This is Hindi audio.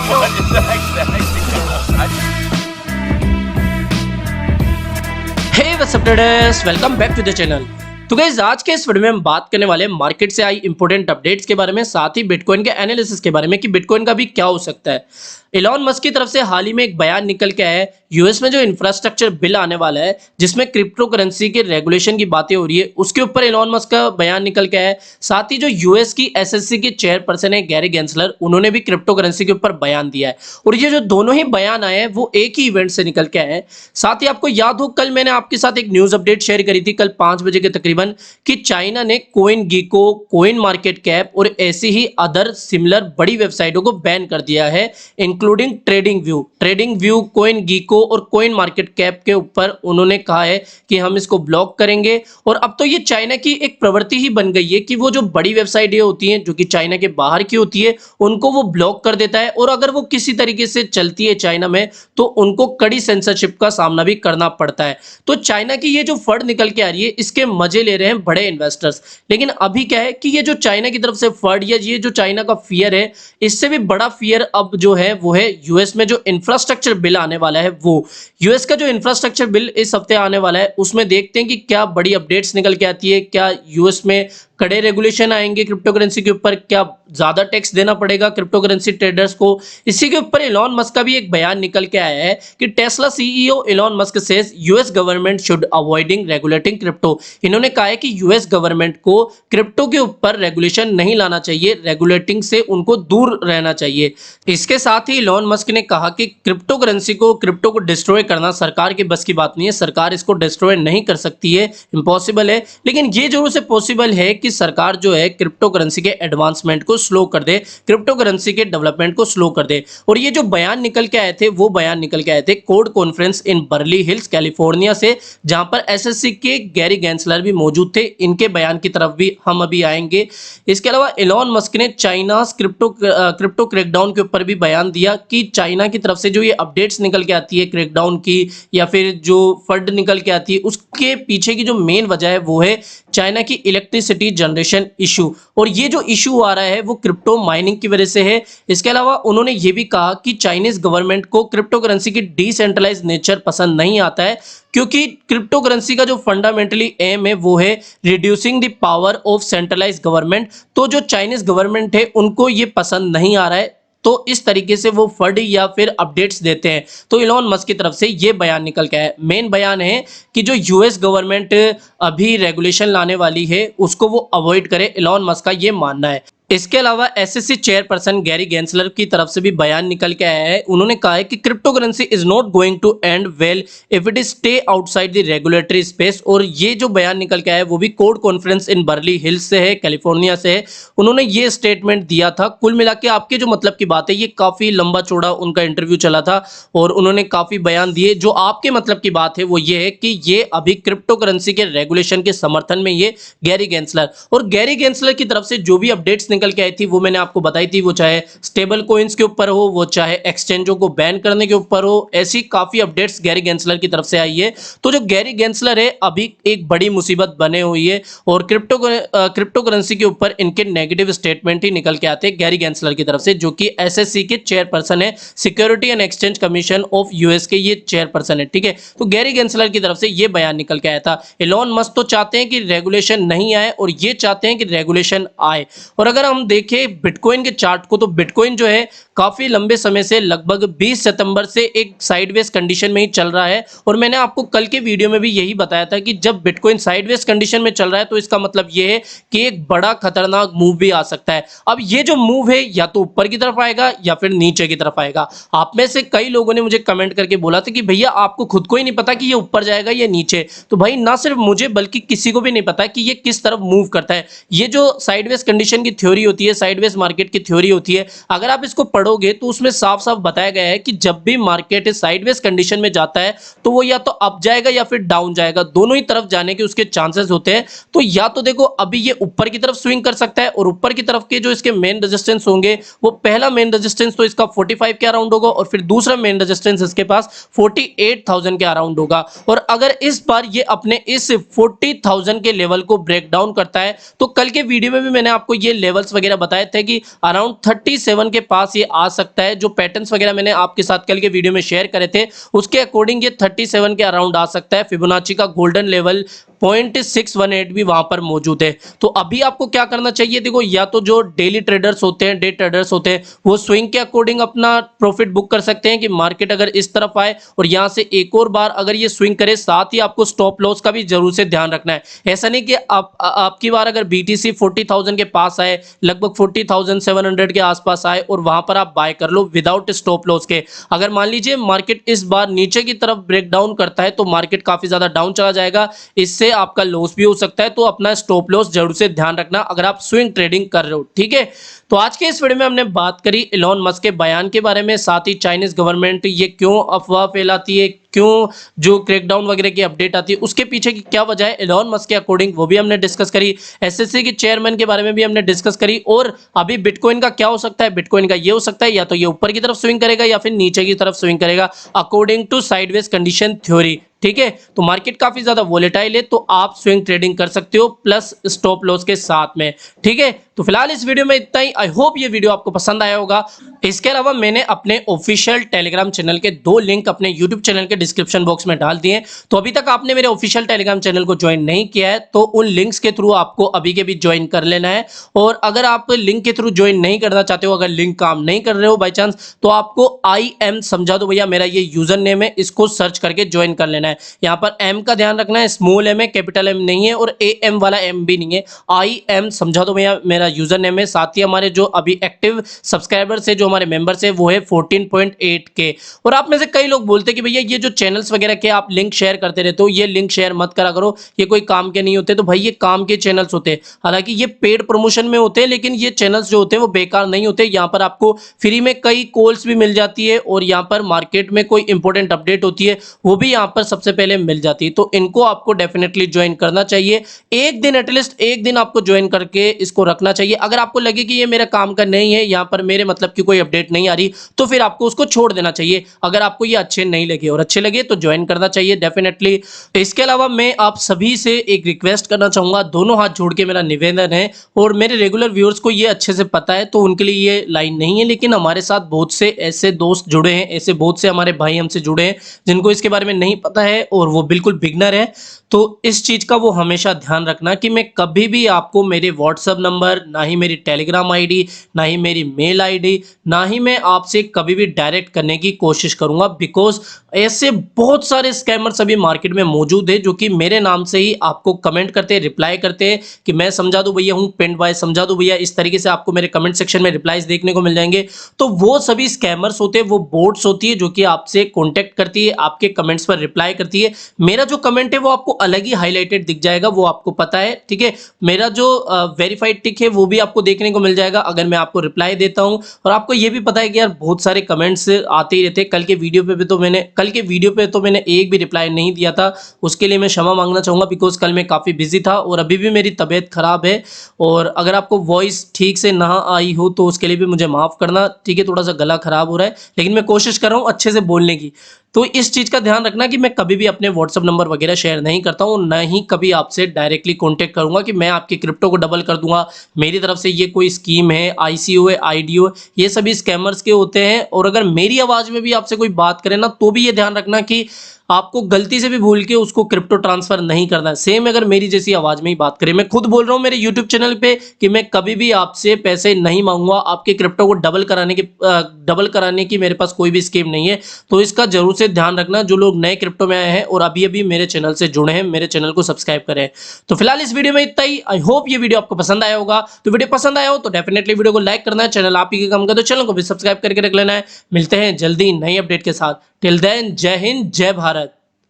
What is that? Hey what's up traders, welcome back to the channel. तो गाइस, आज के इस वीडियो में हम बात करने वाले हैं मार्केट से आई इंपॉर्टेंट अपडेट्स के बारे में, साथ ही बिटकॉइन के एनालिसिस के बारे में कि बिटकॉइन का भी क्या हो सकता है। इलॉन मस्क की तरफ से हाल ही में एक बयान निकल के आया है, यूएस में जो इंफ्रास्ट्रक्चर बिल आने वाला है जिसमें क्रिप्टो करेंसी के रेगुलेशन की बातें हो रही है, उसके ऊपर इलॉन मस्क का बयान निकल के आया है। साथ ही जो यूएस की एसएससी के चेयरपर्सन है गैरी गेंसलर, उन्होंने भी क्रिप्टो करेंसी के ऊपर बयान दिया है। और ये जो दोनों ही बयान आए हैं वो एक ही इवेंट से निकल के आए हैं। साथ ही आपको याद हो, कल मैंने आपके साथ एक न्यूज अपडेट शेयर करी थी, कल 5 बजे के तकरीबन, कि चाइना ने कोइन गीको, कोइन मार्केट कैप और ऐसी ही अदर सिमिलर बड़ी वेबसाइटों को बैन कर दिया है, इंक्लूडिंग ट्रेडिंग व्यू, कोइन गीको और कोइन मार्केट कैप के ऊपर उन्होंने कहा है कि हम इसको ब्लॉक करेंगे। और अब तो ये चाइना की एक प्रवृत्ति ही बन गई है कि वो जो बड़ी वेबसाइटें होती हैं जो कि चाइना के बाहर की होती है, उनको वो ब्लॉक कर देता है। और अगर वो किसी तरीके से चलती है चाइना में तो उनको कड़ी सेंसरशिप का सामना भी करना पड़ता है। तो चाइना की ये जो फंड निकल के आ रही है, इसके मजे ले रहे हैं बड़े इन्वेस्टर्स। लेकिन अभी क्या है कि ये जो चाइना की तरफ से फंड या ये जो चाइना का फियर है, इससे भी बड़ा फियर अब जो है वो है यूएस में जो इंफ्रास्ट्रक्चर बिल आने वाला है। वो यूएस का जो इंफ्रास्ट्रक्चर बिल इस हफ्ते आने वाला है, उसमें देखते हैं कि क्या बड़ी अपडेट्स निकल के आती है। क्या यूएस में कड़े रेगुलेशन आएंगे क्रिप्टो करेंसी के ऊपर, क्या ज्यादा टैक्स देना पड़ेगा क्रिप्टो करेंसी ट्रेडर्स को। इसी के ऊपर इलॉन मस्क का भी एक बयान निकल के आया है कि Tesla CEO Elon Musk says US government should avoiding regulating crypto. इन्होंने कहा है कि यूएस गवर्नमेंट को क्रिप्टो के ऊपर रेगुलेशन नहीं लाना चाहिए, रेगुलेटिंग से उनको दूर रहना चाहिए। इसके साथ ही इलॉन मस्क ने कहा कि क्रिप्टो को डिस्ट्रॉय करना सरकार के बस की बात नहीं है, सरकार इसको डिस्ट्रॉय नहीं कर सकती है, इम्पॉसिबल है। लेकिन ये जरूर से पॉसिबल है कि सरकार जो है क्रिप्टो करेंसी के एडवांसमेंट को स्लो कर दे, क्रिप्टो करेंसी के डेवलपमेंट को स्लो कर दे। और ये जो बयान निकल के आए थे, वो बयान निकल के आए थे code conference in barley hills California से, जहां पर एसएससी के गैरी गेंसलर भी मौजूद थे। इनके बयान की तरफ भी हम अभी आएंगे। इसके अलावा इलॉन मस्क ने चाइना क्रिप्टो क्रैकडाउन के ऊपर भी बयान दिया कि चाइना की तरफ से जो ये अपडेट्स निकल के आती है क्रैकडाउन की, या फिर जो फंड निकल के आती है, उसके पीछे की जो मेन वजह है वो है चाइना की इलेक्ट्रिसिटी जनरेशन इशू। और ये जो इशू आ रहा है वो क्रिप्टो माइनिंग की वजह से है। इसके अलावा उन्होंने ये भी कहा कि चाइनीज गवर्नमेंट को क्रिप्टो करेंसी की डिसेंट्रलाइज नेचर पसंद नहीं आता है, क्योंकि क्रिप्टो करेंसी का जो फंडामेंटली एम है वो है reducing the power of centralise government. तो जो चाइनीज गवर्नमेंट है उनको ये पसंद नहीं आ रहा है, तो इस तरीके से वो फंड या फिर अपडेट्स देते हैं। तो इलॉन मस्क की तरफ से ये बयान निकल के आया है। मेन बयान है कि जो यूएस गवर्नमेंट अभी रेगुलेशन लाने वाली है उसको वो अवॉइड करे, इलॉन मस्क का ये मानना है। इसके अलावा एसएससी चेयरपर्सन गैरी गेंसलर की तरफ से भी बयान निकल के आया है। उन्होंने कहा है कि crypto currency is not going to end well if it is stay outside the regulatory space. और ये जो बयान निकल के आया है वो भी code conference in barley hills से है, कैलिफोर्निया से है। उन्होंने ये स्टेटमेंट दिया था। कुल मिला के आपके जो मतलब की बात है, ये काफी लंबा चौड़ा उनका इंटरव्यू चला था और उन्होंने काफी बयान दिए। जो आपके मतलब की बात है वो ये है कि ये अभी क्रिप्टो करेंसी के रेगुलेशन के समर्थन में ये गैरी गेंसलर, और गैरी गेंसलर की तरफ से जो भी अपडेट्स निकल के आई थी वो मैंने आपको बताई थी। वो चाहे स्टेबल कॉइंस के ऊपर हो, वो चाहे एक्सचेंजों को बैन करने के ऊपर हो, ऐसी काफी अपडेट्स गैरी गेंसलर की तरफ से आई है। तो जो गैरी गेंसलर है अभी एक बड़ी मुसीबत बने हुई है और क्रिप्टो करेंसी के ऊपर इनके नेगेटिव स्टेटमेंट ही निकल के आते हैं गैरी गेंसलर की तरफ से, जो कि एसएससी के चेयरपर्सन है, security and exchange commission of US के ये चेयरपर्सन है। ठीक है, तो गैरी गेंसलर की तरफ से ये बयान निकल के आया था। इलॉन मस्क तो चाहते हैं कि रेगुलेशन नहीं आए और ये चाहते हैं कि रेगुलेशन आए। और अगर हम देखें बिटकॉइन के चार्ट को, तो बिटकॉइन जो है काफी लंबे समय से, लगभग 20 सितंबर से एक साइडवेज कंडीशन में ही चल रहा है। और मैंने आपको कल के वीडियो में भी यही बताया था कि जब बिटकॉइन साइडवेज कंडीशन में चल रहा है तो इसका मतलब यह है कि एक बड़ा खतरनाक मूव भी आ सकता है। अब ये जो मूव है या तो ऊपर की तरफ आएगा या फिर नीचे की तरफ आएगा। आप में से कई लोगों ने मुझे कमेंट करके बोला था कि भैया आपको खुद को ही नहीं पता कि ये ऊपर जाएगा या नीचे। तो भाई ना सिर्फ मुझे बल्कि किसी को भी नहीं पता कि ये किस तरफ मूव करता है। ये जो साइडवेज कंडीशन की थ्योरी होती है, साइडवेज मार्केट की थ्योरी होती है, अगर आप इसको पढ़ोगे तो उसमें साफ साफ बताया गया है कि जब भी मार्केट साइडवेज कंडीशन में जाता है तो वो या तो अप जाएगा या फिर डाउन जाएगा, दोनों ही तरफ जाने के उसके चांसेस होते हैं। तो या तो देखो अभी ये ऊपर की तरफ स्विंग कर सकता है और ऊपर की तरफ के जो इसके मेन रेजिस्टेंस होंगे, वो पहला मेन रेजिस्टेंस तो इसका 45 के अराउंड होगा और फिर दूसरा मेन रेजिस्टेंस इसके पास 48,000 के अराउंड होगा। और अगर इस बार ये अपने इस 40,000 के लेवल को ब्रेक डाउन करता है तो कल के वीडियो में भी मैंने आपको ये लेवल नंबर्स वगैरह बताए थे कि अराउंड 37 के पास ये आ सकता है। जो पैटर्न्स वगैरह मैंने आपके साथ कल के वीडियो में शेयर करे थे उसके अकॉर्डिंग ये 37 के अराउंड आ सकता है। फिबोनाची का गोल्डन लेवल 0.618 भी वहां पर मौजूद है। तो अभी आपको क्या करना चाहिए, देखो या तो जो डेली ट्रेडर्स होते हैं, डे ट्रेडर्स होते हैं, वो स्विंग के अकॉर्डिंग अपना प्रॉफिट बुक कर सकते हैं कि मार्केट अगर इस तरफ आए और यहां से एक और बार अगर ये स्विंग करे, साथ ही आपको स्टॉप लॉस का भी जरूर से ध्यान रखना है। ऐसा नहीं कि आपकी बार अगर बीटीसी 40,000 के पास आए, लगभग 40,700 के आसपास आए और वहां पर आप बाय कर लो विदाउट स्टॉप लॉस के। अगर मान लीजिए मार्केट इस बार नीचे की तरफ ब्रेक डाउन करता है तो मार्केट काफी ज्यादा डाउन चला जाएगा, इससे आपका लॉस भी हो सकता है। तो अपना स्टॉप लॉस जरूर से ध्यान रखना अगर आप स्विंग ट्रेडिंग कर रहे हो, ठीक है। तो आज के इस वीडियो में हमने बात करी इलॉन मस्क के बयान के बारे में, साथ ही चाइनीज गवर्नमेंट ये क्यों अफवाह फैलाती है, क्यों जो क्रैकडाउन वगैरह की अपडेट आती है उसके पीछे की क्या वजह है इलॉन मस्क के अकॉर्डिंग, वो भी हमने डिस्कस करी। एसएससी के चेयरमैन के बारे में भी हमने डिस्कस करी। और अभी बिटकॉइन का क्या हो सकता है, बिटकॉइन का ये हो सकता है या तो ये ऊपर की तरफ स्विंग करेगा या फिर नीचे की तरफ स्विंग करेगा according to sideways condition theory, ठीक है। तो मार्केट काफी ज्यादा वोलेटाइल है तो आप स्विंग ट्रेडिंग कर सकते हो प्लस स्टॉप लॉस के साथ में, ठीक है। तो फिलहाल इस वीडियो में इतना ही। आई होप ये वीडियो आपको पसंद आया होगा। इसके अलावा मैंने अपने ऑफिशियल टेलीग्राम चैनल के 2 लिंक अपने यूट्यूब चैनल के डिस्क्रिप्शन बॉक्स में डाल दिए। तो अभी तक आपने मेरे ऑफिशियल टेलीग्राम चैनल को ज्वाइन नहीं किया है तो उन लिंक्स के थ्रू आपको अभी के भी ज्वाइन कर लेना है। और अगर आप लिंक के थ्रू ज्वाइन नहीं करना चाहते हो, अगर लिंक काम नहीं कर रहे हो बाई चांस, तो आपको IM समझा दो भैया, मेरा ये यूजर नेम है, इसको सर्च करके ज्वाइन कर लेना है। यहाँ पर M का ध्यान रखना है, स्मॉल M है, कैपिटल M नहीं है और AM वाला M भी नहीं है। IM समझा दो भैया मेरा यूजर नेम है। साथ ही हमारे जो अभी एक्टिव सब्सक्राइबर्स है, जो हमारे मेंबर्स है, वो है 14.8 के। और आप में से कई लोग बोलते हैं कि भैया ये जो चैनल्स वगैरह के आप लिंक शेयर करते रहते हो, ये लिंक शेयर मत करा करो, ये कोई काम के नहीं होते। तो भाई ये काम के चैनल्स होते हैं, हालांकि ये पेड प्रमोशन में होते हैं, लेकिन ये चैनल्स जो होते हैं वो बेकार नहीं होते। यहाँ पर आपको फ्री में कई कॉल्स भी मिल जाती है और यहाँ पर मार्केट में कोई इंपॉर्टेंट अपडेट होती है वो भी यहाँ पर सबसे पहले मिल जाती है। तो इनको आपको डेफिनेटली ज्वाइन करना चाहिए। एक दिन एटलीस्ट एक दिन आपको ज्वाइन करके इसको रखना चाहिए। अगर आपको लगे कि ये मेरा काम का नहीं है, यहाँ पर मेरे मतलब की कोई अपडेट नहीं आ रही, तो फिर आपको उसको छोड़ देना चाहिए। अगर आपको ये अच्छे नहीं लगे, और अच्छे लगे तो ज्वाइन करना चाहिए डेफिनेटली। इसके अलावा मैं आप सभी से एक रिक्वेस्ट करना चाहूंगा, दोनों हाथ जोड़ के मेरा निवेदन है, और मेरे रेगुलर व्यूअर्स को ये अच्छे से पता है तो उनके लिए ये लाइन नहीं है, लेकिन हमारे साथ बहुत से ऐसे दोस्त जुड़े हैं, ऐसे बहुत से हमारे भाई हमसे जुड़े हैं जिनको इसके बारे में नहीं पता है और वो बिल्कुल बिगनर है। तो इस चीज का वो हमेशा ध्यान रखना कि मैं कभी भी आपको मेरे व्हाट्सएप नंबर, ना ही मेरी टेलीग्राम आईडी, ना ही मेरी मेल आईडी, ना ही मैं आपसे कभी भी डायरेक्ट करने की कोशिश करूंगा, बिकॉज ऐसे बहुत सारे स्कैमर्स अभी मार्केट में मौजूद है जो कि मेरे नाम से ही आपको कमेंट करते हैं, रिप्लाई करते हैं कि मैं समझा दूं भैया हूं, पेंट बाय समझा दूं भैया, इस तरीके से आपको मेरे कमेंट सेक्शन में रिप्लाईज देखने को मिल जाएंगे। तो वो सभी स्कैमर्स होते हैं, वो बोट्स होती है जो कि आपसे कॉन्टेक्ट करती है, आपके कमेंट्स पर रिप्लाई करती है। मेरा जो कमेंट है वो आपको अलग ही हाईलाइटेड दिख जाएगा, वो आपको पता है, ठीक है। मेरा जो वेरीफाइड टिक है वो भी आपको देखने को मिल जाएगा अगर मैं आपको रिप्लाई देता हूं। और आपको ये भी पता है कि यार बहुत सारे कमेंट्स आते ही रहते हैं। कल के वीडियो पे तो मैंने एक भी रिप्लाई नहीं दिया था, उसके लिए मैं क्षमा मांगना चाहूंगा, बिकॉज कल मैं काफी बिजी था और अभी भी मेरी तबीयत खराब है। और अगर आपको वॉइस ठीक से ना आई हो तो उसके लिए भी मुझे माफ करना, ठीक है। थोड़ा सा गला खराब हो रहा है लेकिन मैं कोशिश कर रहा हूँ अच्छे से बोलने की। तो इस चीज का ध्यान रखना कि मैं कभी भी अपने व्हाट्सएप नंबर वगैरह शेयर नहीं करता हूँ, ना ही कभी आपसे डायरेक्टली कांटेक्ट करूंगा कि मैं आपकी क्रिप्टो को डबल कर दूंगा, मेरी तरफ से ये कोई स्कीम है, ICO है, IDO, ये सभी स्कैमर्स के होते हैं। और अगर मेरी आवाज में भी आपसे कोई बात करे ना तो भी ये ध्यान रखना कि आपको गलती से भी भूल के उसको क्रिप्टो ट्रांसफर नहीं करना है। सेम अगर मेरी जैसी आवाज में ही बात करें, मैं खुद बोल रहा हूं मेरे यूट्यूब चैनल पे कि मैं कभी भी आपसे पैसे नहीं मांगूंगा, आपके क्रिप्टो को डबल कराने की मेरे पास कोई भी स्कीम नहीं है। तो इसका जरूर से ध्यान रखना, जो लोग नए क्रिप्टो में आए हैं और अभी अभी मेरे चैनल से जुड़े हैं, मेरे चैनल को सब्सक्राइब करें। तो फिलहाल इस वीडियो में इतना ही। आई होप ये वीडियो आपको पसंद आया होगा। तो वीडियो पसंद आया हो तो डेफिनेटली वीडियो को लाइक करना है, चैनल आप ही के काम का तो चैनल को भी सब्सक्राइब करके रख लेना है। मिलते हैं जल्दी नई अपडेट के साथ। टिल देन जय हिंद, जय भारत।